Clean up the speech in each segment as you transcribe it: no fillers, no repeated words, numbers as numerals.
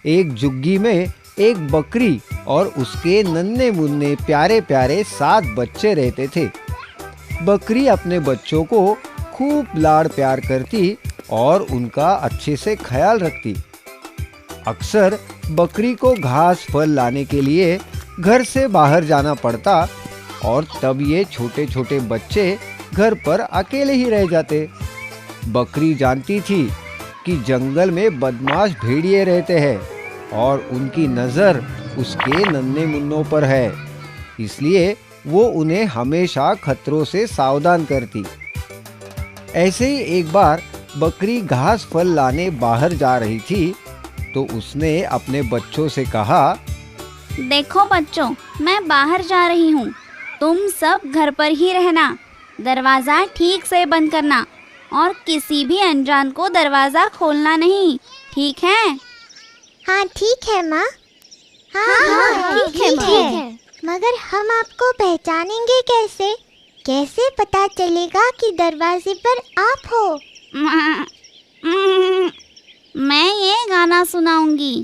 एक झुग्गी में एक बकरी और उसके नन्हे मुन्ने प्यारे प्यारे 7 बच्चे रहते थे। बकरी अपने बच्चों को खूब लाड़ प्यार करती और उनका अच्छे से ख्याल रखती। अक्सर बकरी को घास फल लाने के लिए घर से बाहर जाना पड़ता और तब ये छोटे छोटे बच्चे घर पर अकेले ही रह जाते। बकरी जानती थी कि जंगल में बदमाश भेड़िए रहते हैं और उनकी नज़र उसके नन्हे मुन्नों पर है, इसलिए वो उन्हें हमेशा खतरों से सावधान करती। ऐसे ही एक बार बकरी घास फल लाने बाहर जा रही थी तो उसने अपने बच्चों से कहा, देखो बच्चों, मैं बाहर जा रही हूँ, तुम सब घर पर ही रहना, दरवाज़ा ठीक से बंद करना और किसी भी अनजान को दरवाज़ा खोलना नहीं, ठीक है? हाँ ठीक है माँ। हाँ ठीक है। मगर हम आपको पहचानेंगे कैसे? कैसे पता चलेगा कि दरवाजे पर आप हो? मैं ये गाना सुनाऊंगी।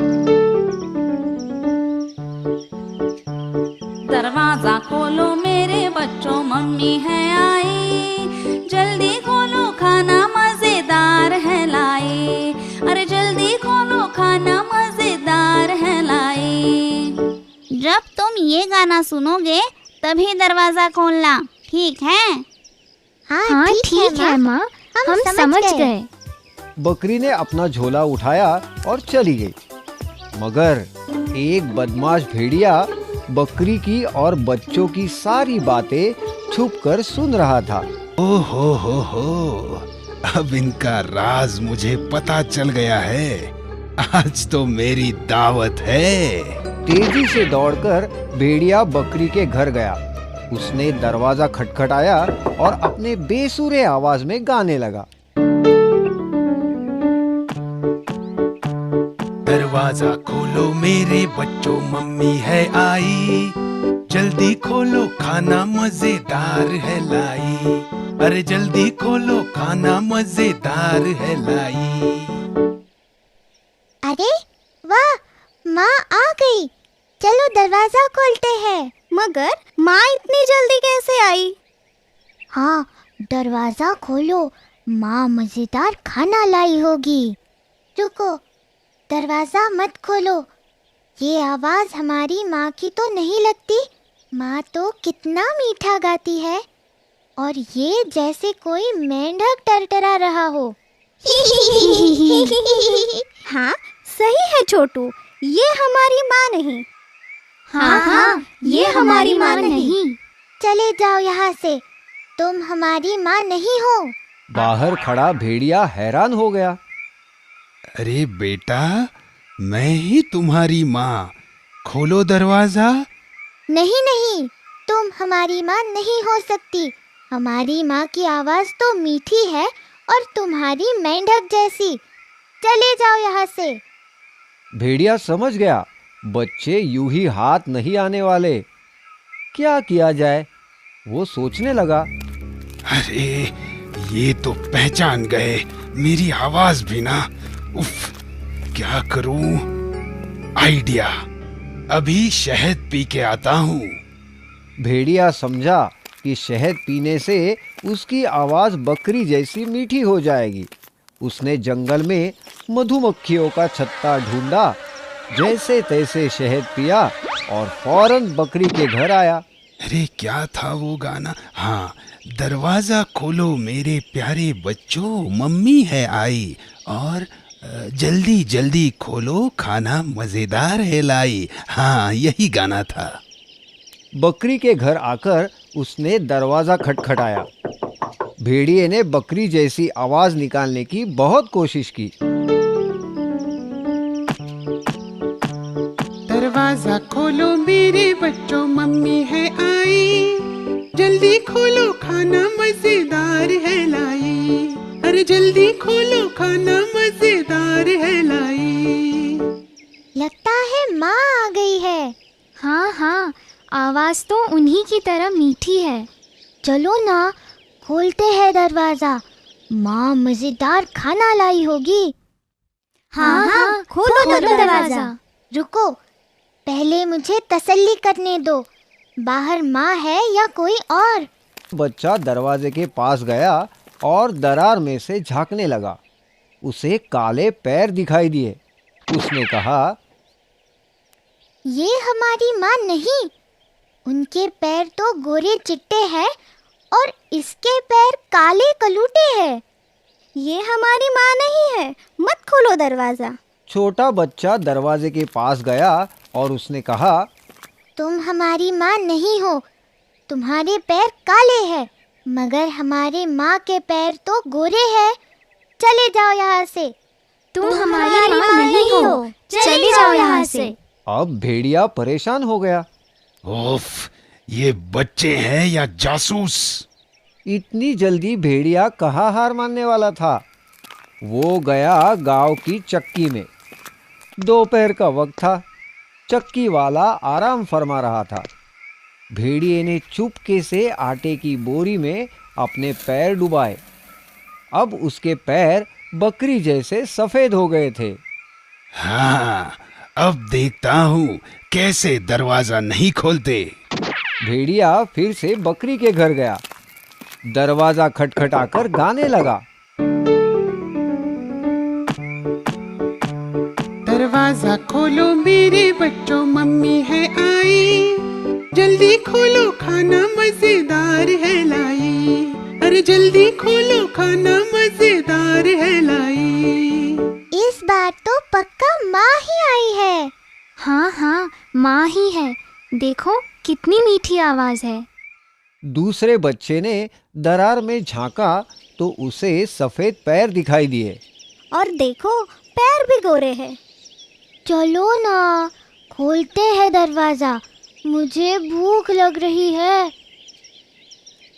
दरवाजा खोलो मेरे बच्चों, मम्मी है आई, जल्दी खोलो खाना मजेदार है लाई, अरे जल्दी खोलो खाना मजेदार है लाई। जब तुम ये गाना सुनोगे तभी दरवाजा खोलना, ठीक है? हाँ ठीक है माँ, हम समझ गए। बकरी ने अपना झोला उठाया और चली गई। मगर एक बदमाश भेड़िया बकरी की और बच्चों की सारी बातें छुपकर सुन रहा था। हो, अब इनका राज मुझे पता चल गया है। आज तो मेरी दावत है। तेजी से दौड़कर भेड़िया बकरी के घर गया। उसने दरवाजा खटखटाया और अपने बेसुरे आवाज में गाने लगा। दरवाजा खोलो मेरे बच्चों, मम्मी है आई, जल्दी खोलो खाना मजेदार है लाई, अरे जल्दी खोलो खाना मजेदार है लाई। अरे वाह, माँ आ गई, चलो दरवाजा खोलते हैं। मगर माँ इतनी जल्दी कैसे आई? हाँ, दरवाजा खोलो, माँ मजेदार खाना लाई होगी। रुको, दरवाजा मत खोलो, ये आवाज हमारी माँ की तो नहीं लगती। माँ तो कितना मीठा गाती है और ये जैसे कोई मेंढक टरटरा रहा हो। हाँ सही है छोटू, ये हमारी माँ नहीं। हाँ, ये हमारी माँ नहीं। चले जाओ यहाँ से, तुम हमारी माँ नहीं हो। बाहर खड़ा भेड़िया हैरान हो गया। अरे बेटा, मैं ही तुम्हारी माँ, खोलो दरवाजा। नहीं, तुम हमारी माँ नहीं हो सकती। हमारी माँ की आवाज तो मीठी है और तुम्हारी मेंढक जैसी। चले जाओ यहाँ से। भेड़िया समझ गया, बच्चे यूं ही हाथ नहीं आने वाले। क्या किया जाए, वो सोचने लगा। अरे ये तो पहचान गए मेरी आवाज भी ना। उफ, क्या करूं? आइडिया, अभी शहद पी के आता हूँ। भेड़िया समझा कि शहद पीने से उसकी आवाज बकरी जैसी मीठी हो जाएगी। उसने जंगल में मधुमक्खियों का छत्ता ढूंढा, जैसे तैसे शहद पिया और फौरन बकरी के घर आया। अरे क्या था वो गाना? हाँ, दरवाजा खोलो मेरे प्यारे बच्चों, मम्मी है आई, और जल्दी जल्दी खोलो खाना मजेदार है लाई। हाँ, यही गाना था। बकरी के घर आकर उसने दरवाजा खटखटाया। भेड़िए ने बकरी जैसी आवाज निकालने की बहुत कोशिश की। दरवाजा खोलो मेरे बच्चों, मम्मी है आई, जल्दी खोलो खाना मजेदार है लाई, अरे जल्दी खोलो खाना मजेदार है लाई। लगता है माँ आ गई है। हाँ, आवाज तो उन्हीं की तरह मीठी है। चलो ना, खोलते हैं दरवाजा, माँ मजेदार खाना लाई होगी। हाँ हाँ, खोलो दरवाजा। रुको, पहले मुझे तसल्ली करने दो। बाहर माँ है या कोई और? बच्चा दरवाजे के पास गया और दरार में से झांकने लगा। उसे काले पैर दिखाई दिए। उसने कहा, ये हमारी माँ नहीं, उनके पैर तो गोरे चिट्टे हैं और इसके पैर काले कलूटे हैं। ये हमारी माँ नहीं है, मत खोलो दरवाजा। छोटा बच्चा दरवाजे के पास गया और उसने कहा, तुम हमारी माँ नहीं हो, तुम्हारे पैर काले हैं, मगर हमारे माँ के पैर तो गोरे हैं। चले जाओ यहाँ से। तुम हमारी माँ नहीं हो, चले जाओ यहाँ से। अब भेड़िया परेशान हो गया। उफ, ये बच्चे हैं या जासूस? इतनी जल्दी भेड़िया कहाँ हार मानने वाला था। वो गया गांव की चक्की में। दोपहर का वक्त था। चक्की वाला आराम फरमा रहा था। भेड़िए ने चुपके से आटे की बोरी में अपने पैर डुबाए। अब उसके पैर बकरी जैसे सफेद हो गए थे। हाँ, अब देखता हूँ कैसे दरवाजा नहीं खोलते। भेड़िया फिर से बकरी के घर गया। दरवाजा खटखटाकर गाने लगा। दरवाजा खोलो मेरे बच्चों, मम्मी है आई। जल्दी खोलो, खाना मजेदार है लाई। अरे जल्दी खोलो, खाना मजेदार है लाई। इस बार तो पक्का माँ ही आई है। हाँ हाँ, माँ ही है। देखो कितनी मीठी आवाज है। दूसरे बच्चे ने दरार में झांका तो उसे सफेद पैर दिखाई दिए। और देखो, पैर भी गोरे हैं। चलो ना, खोलते हैं दरवाजा, मुझे भूख लग रही है।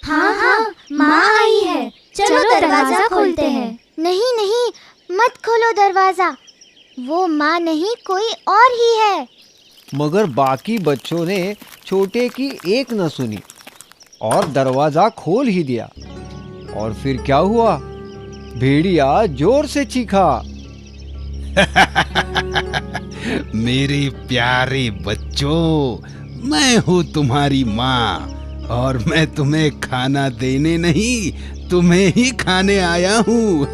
हाँ हाँ, माँ आई है। चलो दरवाजा खोलते हैं। नहीं नहीं, मत खोलो दरवाजा, वो माँ नहीं कोई और ही है। मगर बाकी बच्चों ने छोटे की एक न सुनी और दरवाजा खोल ही दिया। और फिर क्या हुआ? भेड़िया जोर से चीखा। मेरे प्यारे बच्चों, मैं हूँ तुम्हारी माँ और मैं तुम्हें खाना देने नहीं, तुम्हें ही खाने आया हूँ।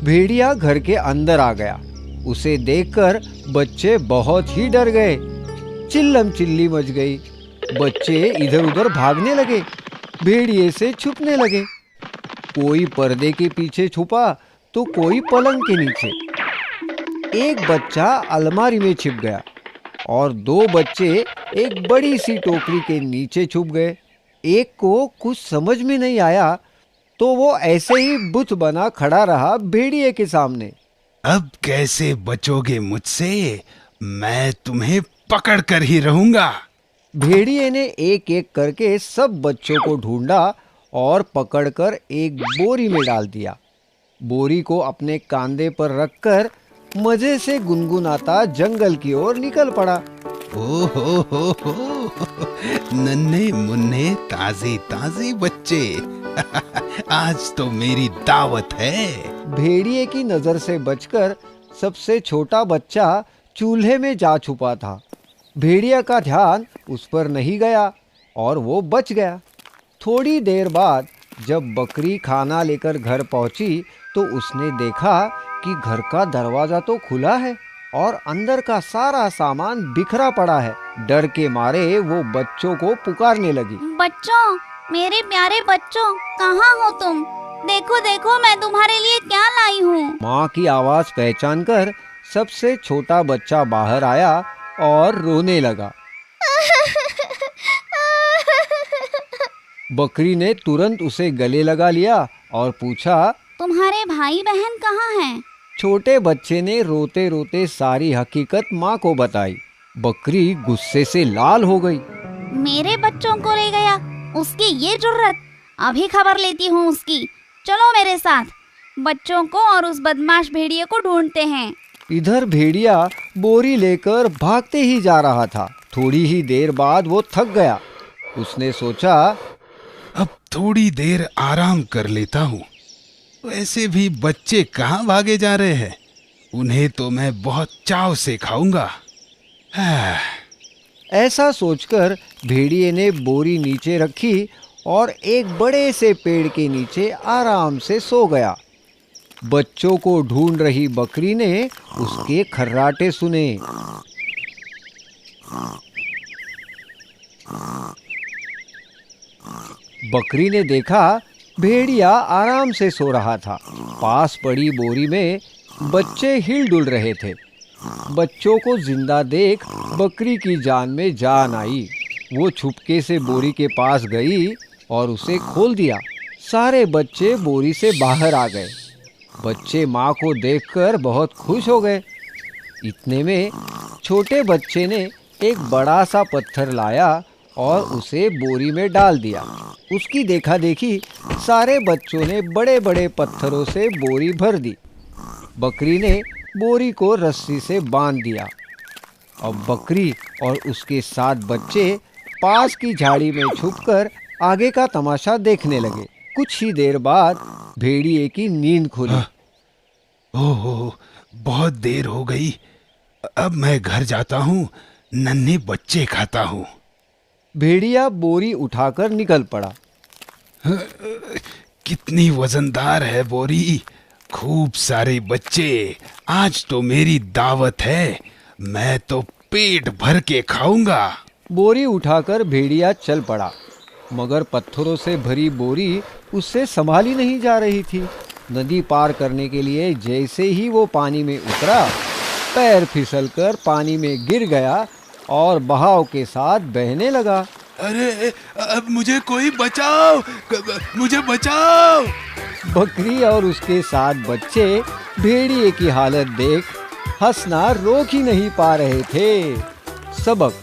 भेड़िया घर के अंदर आ गया। उसे देखकर बच्चे बहुत ही डर गए। चिल्लम चिल्ली मच गई। बच्चे इधर उधर भागने लगे, भेड़िए से छुपने लगे। कोई पर्दे के पीछे छुपा तो कोई पलंग के नीचे। एक बच्चा अलमारी में छिप गया और दो बच्चे एक बड़ी सी टोकरी के नीचे छुप गए। एक को कुछ समझ में नहीं आया तो वो ऐसे ही बुत बना खड़ा रहा भेड़िए के सामने। अब कैसे बचोगे मुझसे? मैं तुम्हें पकड़ कर ही रहूंगा। भेड़िए ने एक एक करके सब बच्चों को ढूंढा और पकड़कर एक बोरी में डाल दिया। बोरी को अपने कांधे पर रखकर मजे से गुनगुनाता जंगल की ओर निकल पड़ा। ओ हो, नन्हे मुन्ने ताजे ताजे बच्चे। आज तो मेरी दावत है। भेड़िए की नजर से बचकर सबसे छोटा बच्चा चूल्हे में जा छुपा था। भेड़िया का ध्यान उस पर नहीं गया और वो बच गया। थोड़ी देर बाद जब बकरी खाना लेकर घर पहुंची तो उसने देखा कि घर का दरवाजा तो खुला है और अंदर का सारा सामान बिखरा पड़ा है। डर के मारे वो बच्चों को पुकारने लगी। बच्चों, मेरे प्यारे बच्चों, कहाँ हो तुम? देखो देखो, मैं तुम्हारे लिए क्या लाई हूँ। माँ की आवाज पहचान कर सबसे छोटा बच्चा बाहर आया और रोने लगा। बकरी ने तुरंत उसे गले लगा लिया और पूछा, तुम्हारे भाई बहन कहाँ हैं? छोटे बच्चे ने रोते रोते सारी हकीकत माँ को बताई। बकरी गुस्से से लाल हो गई। मेरे बच्चों को ले गया, उसकी ये जुर्रत! अभी खबर लेती हूँ उसकी। चलो मेरे साथ, बच्चों को और उस बदमाश भेड़िए को ढूंढते हैं। इधर भेड़िया बोरी लेकर भागते ही जा रहा था। थोड़ी ही देर बाद वो थक गया। उसने सोचा, अब थोड़ी देर आराम कर लेता हूँ। वैसे भी बच्चे कहाँ भागे जा रहे हैं? उन्हें तो मैं बहुत चाव से खाऊंगा। हाँ। ऐसा सोचकर भेड़िए ने बोरी नीचे रखी और एक बड़े से पेड़ के नीचे आराम से सो गया। बच्चों को ढूंढ रही बकरी ने उसके खर्राटे सुने। बकरी ने देखा भेड़िया आराम से सो रहा था। पास पड़ी बोरी में बच्चे हिल-डुल रहे थे। बच्चों को जिंदा देख बकरी की जान में जान आई। वो छुपके से बोरी के पास गई और उसे खोल दिया। सारे बच्चे बोरी से बाहर आ गए। बच्चे माँ को देखकर बहुत खुश हो गए। इतने में छोटे बच्चे ने एक बड़ा सा पत्थर लाया और उसे बोरी में डाल दिया। उसकी देखा देखी सारे बच्चों ने बड़े बड़े पत्थरों से बोरी भर दी। बकरी ने बोरी को रस्सी से बांध दिया। अब बकरी और उसके 7 बच्चे पास की झाड़ी में छुपकर आगे का तमाशा देखने लगे। कुछ ही देर बाद भेड़िए की नींद खुली। ओहो, बहुत देर हो गई। अब मैं घर जाता हूँ, नन्हे बच्चे खाता हूँ। भेड़िया बोरी उठाकर निकल पड़ा। कितनी वजनदार है बोरी। खूब सारे बच्चे। आज तो मेरी दावत है। मैं तो पेट भर के खाऊंगा। बोरी उठाकर भेड़िया चल पड़ा, मगर पत्थरों से भरी बोरी उससे संभाली नहीं जा रही थी। नदी पार करने के लिए जैसे ही वो पानी में उतरा, पैर फिसलकर पानी में गिर गया और बहाव के साथ बहने लगा। अरे, अब मुझे कोई बचाओ, मुझे बचाओ। बकरी और उसके 7 बच्चे भेड़िए की हालत देख हंसना रोक ही नहीं पा रहे थे। सबक: